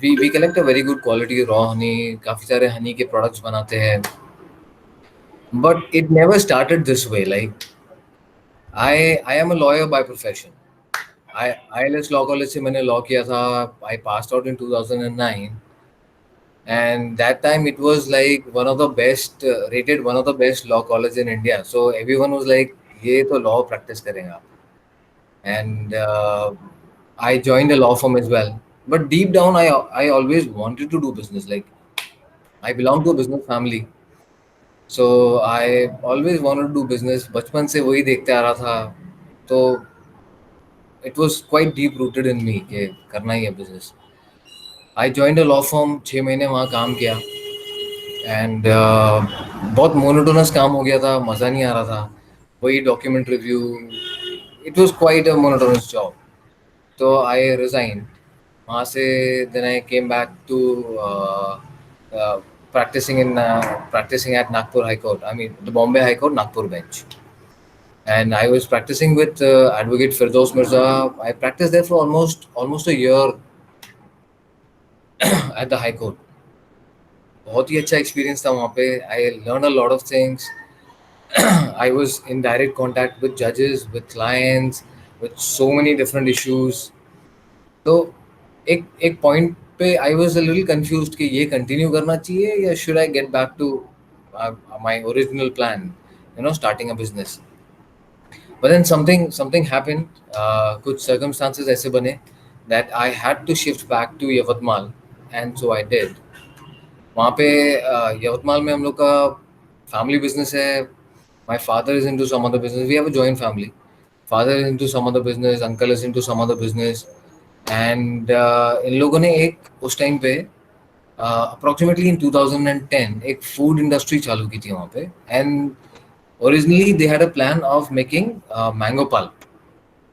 we collect a very good quality raw honey. काफी सारे honey के products बनाते हैं. But it never started this way. Like I am a lawyer by profession. ILS Law College से मैंने law किया था. I passed out in 2009, and that time it was like one of the best rated one of the best law college in India. So everyone was like, ये तो law practice करेगा. And I joined a law firm as well. But deep down, I always wanted to do business. Like I belong to a business family, so I always wanted to do business. बचपन से वही देखते आ रहा था, तो it was quite deep rooted in me कि करना ही है business. I joined a law firm. 6 महीने वहाँ काम किया, and बहुत मोनोटोनस काम हो गया था. मज़ा नहीं आ रहा था. वही document review. It was quite a monotonous job. So I resigned. वहाँ से then I came back to uh, practicing at Nagpur High Court. I mean the Bombay High Court Nagpur bench. And I was practicing with Advocate Firdaus Mirza. I practiced there for almost a year at the High Court. बहुत ही अच्छा experience था वहाँ पे. I learned a lot of things. I was in direct contact with judges, with clients, with so many different issues. तो एक एक point पे I was a little confused कि ये कंटिन्यू करना चाहिए या should I get back to my original plan, starting a business. But then something happened. कुछ सर्कमस्टांसेस ऐसे बने that I had to shift back to Yavatmal, and so I did. वहाँ पे यवतमाल में हम लोग का फैमिली बिजनेस है. My father is into some other business. We have a joint family. Father is into some other business, uncle is into some other business. And इन लोगों ने एक उस टाइम पे अप्रोक्सीमेटली इन 2010 एक फूड इंडस्ट्री चालू की थी वहाँ पे. And originally they had a plan of making mango pulp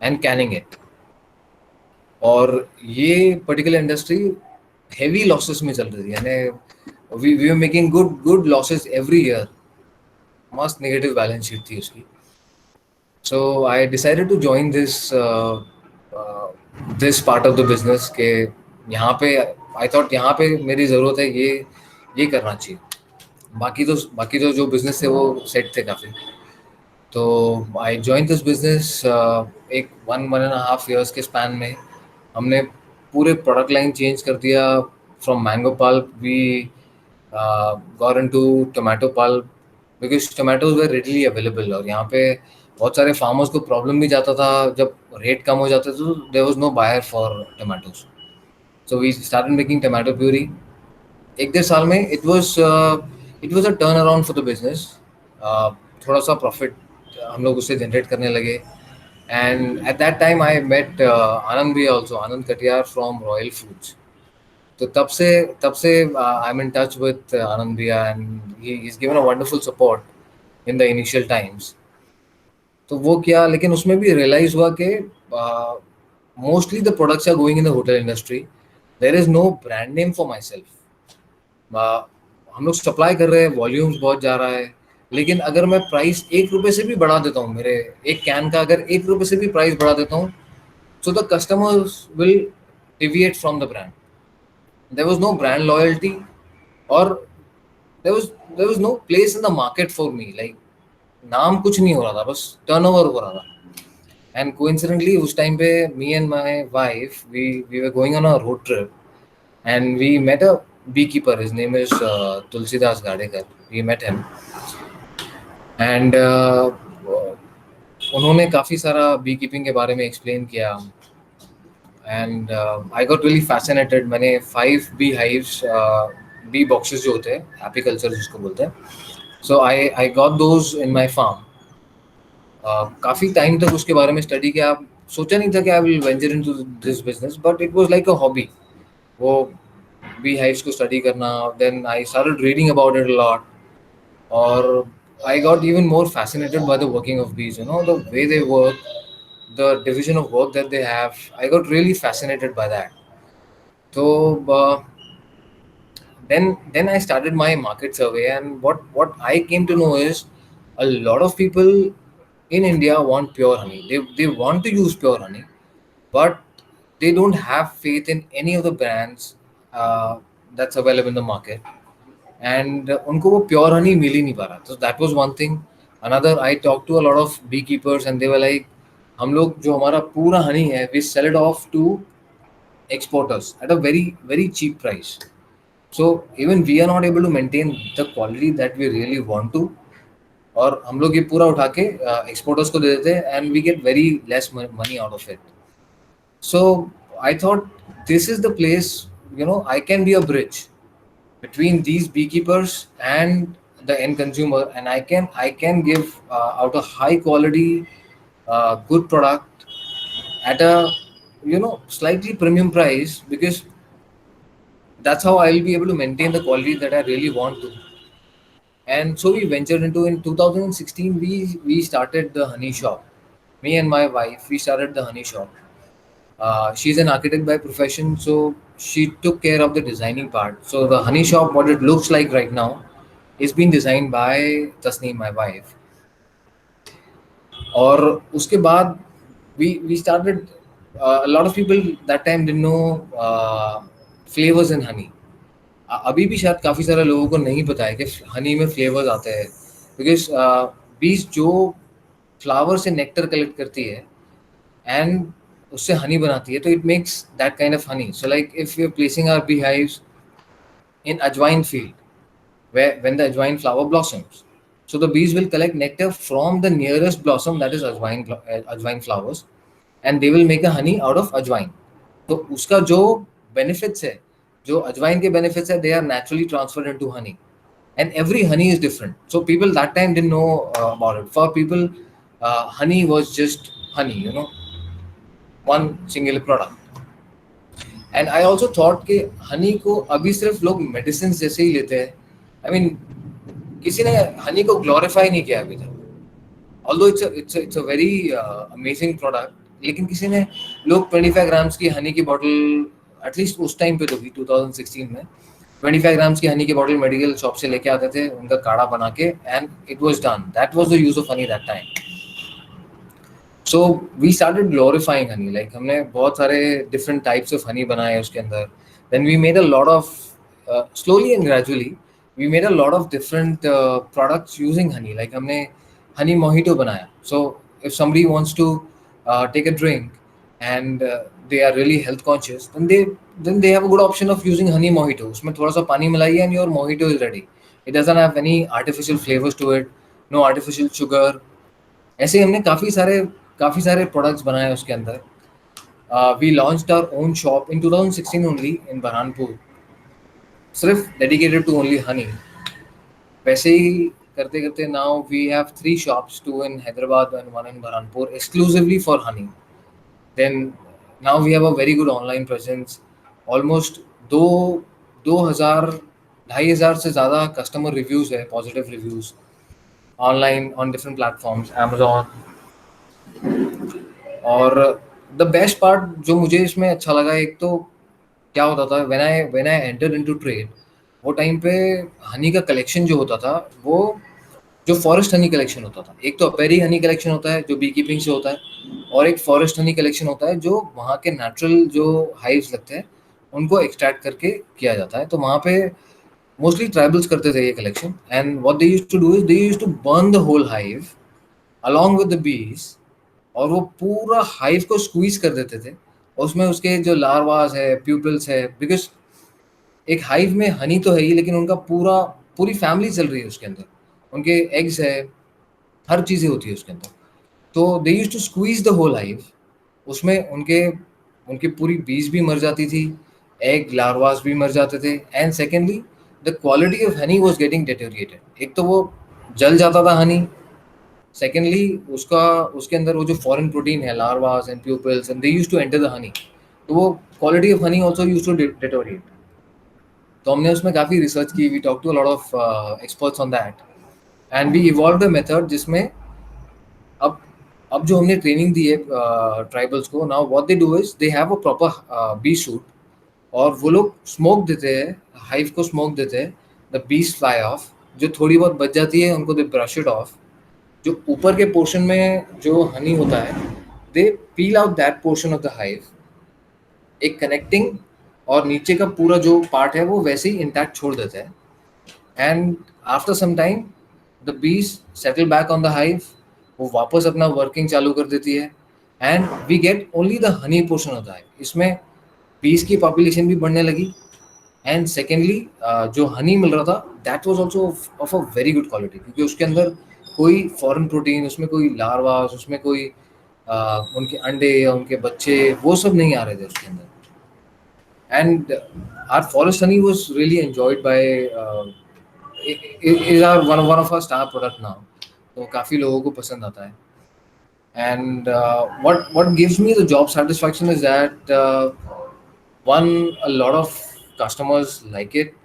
and Canning it. और ये पर्टिकुलर इंडस्ट्री हेवी लॉसेस में चल रही थी. यानी we are making good good losses every year. मस्त नेगेटिव बैलेंस शीट थी उसकी. So I decided to join this part of the business के यहाँ पे I thought यहाँ पे मेरी ज़रूरत है, ये करना चाहिए. बाकी तो जो बिजनेस थे वो सेट थे काफ़ी. तो आई जॉइन दिस बिजनेस. एक 1.5 years के स्पैन में हमने पूरे प्रोडक्ट लाइन चेंज कर दिया. From mango pulp we got into tomato pulp, because tomatoes were readily available. और यहाँ पे बहुत सारे फार्मर्स को प्रॉब्लम भी जाता था जब रेट कम हो जाते थे, तो there was no buyer for tomatoes. So we started making tomato puree. एक डेढ़ साल में it was a turn around for the business. थोड़ा सा प्रॉफिट हम लोग उससे जनरेट करने लगे. And at that time I met Anand भी also, Anand Katiyar from Royal Foods. तो तब से I am in touch with Anand भैया, and he is given a wonderful support in the initial times. तो वो किया, लेकिन उसमें भी रियलाइज हुआ कि mostly the products are going in the hotel industry. There is no brand name for myself. हम लोग सप्लाई कर रहे हैं, वॉल्यूम्स बहुत जा रहा है, लेकिन अगर मैं प्राइस 1 रुपये से भी बढ़ा देता हूँ, मेरे एक कैन का अगर 1 रुपये से भी प्राइस बढ़ा देता हूँ, so the customers will deviate from the brand. There was no brand loyalty, और there was no place in the market for me. Like नाम कुछ नहीं हो रहा था, बस टर्नओवर हो रहा था. एंड कोइंसिडेंटली उस टाइम पे me and my wife we were going on a road trip, and we met a beekeeper. His name is Tulsidas Gadekar. We met him, and उन्होंने काफ़ी सारा बी कीपिंग के बारे में एक्सप्लेन किया. And I got really fascinated. मैंने 5 bee hives, B boxes जो होते हैं, एपिकल्चर जिसको बोलते हैं, so I got those in my farm. काफ़ी टाइम तक उसके बारे में स्टडी किया. सोचा नहीं था कि I will venture into this business, but it was like a hobby. वो बी हाइव्स को स्टडी करना. Then I started reading about it a lot, और I got even more fascinated by the working of bees. The way they work, the division of work that they have. I got really fascinated by that. So then I started my market survey, and what I came to know is a lot of people in India want pure honey. They want to use pure honey, but they don't have faith in any of the brands that's available in the market, and उनको वो pure honey मिल ही नहीं पा रहा. So that was one thing. Another, I talked to a lot of beekeepers and they were like, हम लोग जो हमारा पूरा honey है, we sell it off to exporters at a very very cheap price. So even we are not able to maintain the quality that we really want to, और हम लोग ये पूरा उठा के एक्सपोर्टर्स को दे देते हैं and we get very less money out of it. So I thought this is the place, I can be a bridge between these beekeepers and the end consumer, and I can give out a high quality good product at a slightly premium price, because that's how I'll be able to maintain the quality that I really want to. And so we ventured into, in 2016 we started the honey shop. Me and my wife, we started the honey shop. She's an architect by profession, so she took care of the designing part. So the honey shop, what it looks like right now, is being designed by Tasneem, my wife. और उसके बाद we started, a lot of people that time didn't know flavors in honey. अभी भी शायद काफ़ी सारे लोगों को नहीं पता है कि हनी में फ्लेवर्स आते हैं, बिकॉज बीज जो फ्लावर से नेक्टर कलेक्ट करती है एंड उससे हनी बनाती है, तो it makes that kind of honey. So like if you are placing our bee hives in ajwain field, where when the ajwain flower blossoms, so the bees will collect nectar from the nearest blossom, that is ajwain flowers, and they will make a honey out of ajwain. तो उसका जो benefits है, जो अजवाइन के benefits है, they are naturally transferred into honey, and every honey is different. So people that time didn't know about it. For people, honey was just honey, one single product. And I also thought कि हनी को अभी सिर्फ लोग medicine जैसे ही लेते हैं. I mean किसी ने हनी को ग्लोरीफाई नहीं किया अभी तक, although it's a very amazing product. लेकिन किसी ने, लोग 25 ग्राम्स की हनी की बॉटल, एटलीस्ट उस टाइम पे तो भी 2016 में 25 ग्राम्स की हनी की बॉटल मेडिकल शॉप से लेके आते थे, उनका काढ़ा बना के, and it was done. That was the use of honey that time. So we started glorifying honey. Like हमने बहुत सारे डिफरेंट टाइप्स ऑफ हनी बनाए उसके अंदर. Then we made a lot of, slowly and gradually we made a lot of different products using honey. Like हमने honey mojito बनाया. So if somebody wants to take a drink and they are really health conscious, then they have a good option of using honey mojito. उसमें थोड़ा सा पानी मिलाइए and your mojito is ready. It doesn't have any artificial flavors to it, no artificial sugar. ऐसे ही हमने काफ़ी सारे products बनाए उसके अंदर. We launched our own shop in 2016 only in Burhanpur, सिर्फ डेडिकेटेड टू ओनली हनी. वैसे ही करते करते now we have 3 shops, 2 in Hyderabad and 1 in Burhanpur, exclusively for honey. Then now we have a very good online presence. Almost दो 2000 2500 से ज़्यादा customer reviews है, positive reviews online on different platforms, Amazon. और the best part जो मुझे इसमें अच्छा लगा, एक तो क्या होता था, when I entered into trade, वो टाइम पे हनी का कलेक्शन जो होता था, वो जो फॉरेस्ट हनी कलेक्शन होता था. एक तो अपेरी हनी कलेक्शन होता है जो बी कीपिंग से होता है, और एक फॉरेस्ट हनी कलेक्शन होता है जो वहाँ के नेचुरल जो हाइव्स लगते हैं उनको एक्सट्रैक्ट करके किया जाता है. तो वहाँ पे मोस्टली ट्राइबल्स करते थे ये collection, and what they used to do is they used to burn the whole hive along with the bees, और वो पूरा हाइव को स्क्वीज कर देते थे. और उसमें उसके जो लार्वास है, प्यूपल्स है, बिकॉज एक हाइव में हनी तो है ही, लेकिन उनका पूरी फैमिली चल रही है उसके अंदर. उनके एग्स है, हर चीज़ें होती है उसके अंदर. तो they use to squeeze the whole hive. उसमें उनके उनकी पूरी बीज भी मर जाती थी, एग लार्वास भी मर जाते थे, and secondly the quality of honey was getting deteriorated. एक तो वो जल जाता था हनी, सेकेंडली उसके अंदर वो जो फॉरेन प्रोटीन है, larvas and pupals, and they use to enter the honey, तो वो quality of honey also use to deteriorate. तो हमने उसमें काफ़ी रिसर्च की. We talk to a lot of experts on that, and we evolve the method जिसमें अब जो हमने ट्रेनिंग दी है ट्राइबल्स को, now what they do is they have a proper bee suit, और वो लोग स्मोक देते हैं, हाइव को स्मोक देते हैं. द बीज फ्लाई ऑफ, जो थोड़ी बहुत बच जाती है उनको दे ब्रश इट ऑफ. जो ऊपर के पोर्शन में जो हनी होता है, they peel out that portion of the hive, एक कनेक्टिंग और नीचे का पूरा जो पार्ट है वो वैसे ही इंटैक्ट छोड़ देते हैं. And after some time the bees settle back on the hive. वो वापस अपना वर्किंग चालू कर देती है and we get only the honey portion होता है. इसमें बीज की पॉपुलेशन भी बढ़ने लगी. एंड सेकेंडली जो हनी मिल रहा था that was also of a very good quality, क्योंकि उसके अंदर कोई फॉरेन प्रोटीन, उसमें कोई लार्वास, उसमें कोई उनके अंडे या उनके बच्चे वो सब नहीं आ रहे थे उसके अंदर. And our forest honey was really enjoyed by is our one of our star product now. तो काफ़ी लोगों को पसंद आता है. And what gives me the job satisfaction is that one, a lot of customers like it.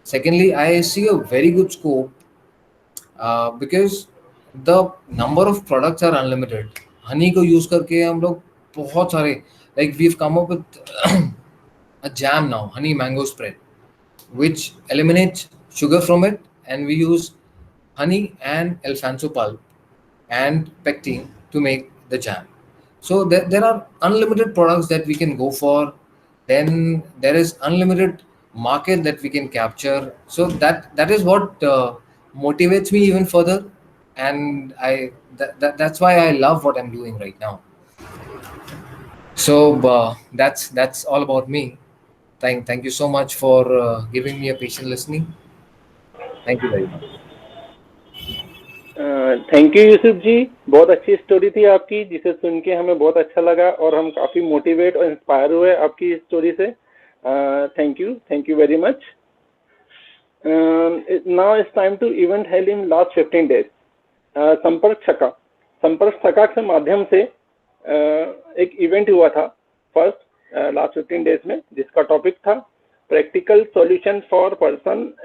Secondly, I see a very good scope because the number of products are unlimited. Honey को use करके हम लोग बहुत सारे, like we've come up with a jam now, honey mango spread, which eliminates sugar from it, and we use honey and Alfonso pulp and pectin to make the jam. So there are unlimited products that we can go for. Then there is unlimited market that we can capture. So that is what motivates me even further, and that's why I love what I'm doing right now. So that's all about me. Thank you so much for giving me a patient listening. Thank you very much. Thank you Yusuf ji, बहुत अच्छी story थी आपकी, जिसे सुन के हमें बहुत अच्छा लगा और हम काफ़ी मोटिवेट और इंस्पायर हुए आपकी स्टोरी से. Thank you very much. Now it's time to event held in last 15 days. संपर्क छका के माध्यम से एक इवेंट हुआ था फर्स्ट लास्ट 15 days में, जिसका टॉपिक था प्रैक्टिकल सॉल्यूशन फॉर पर्सन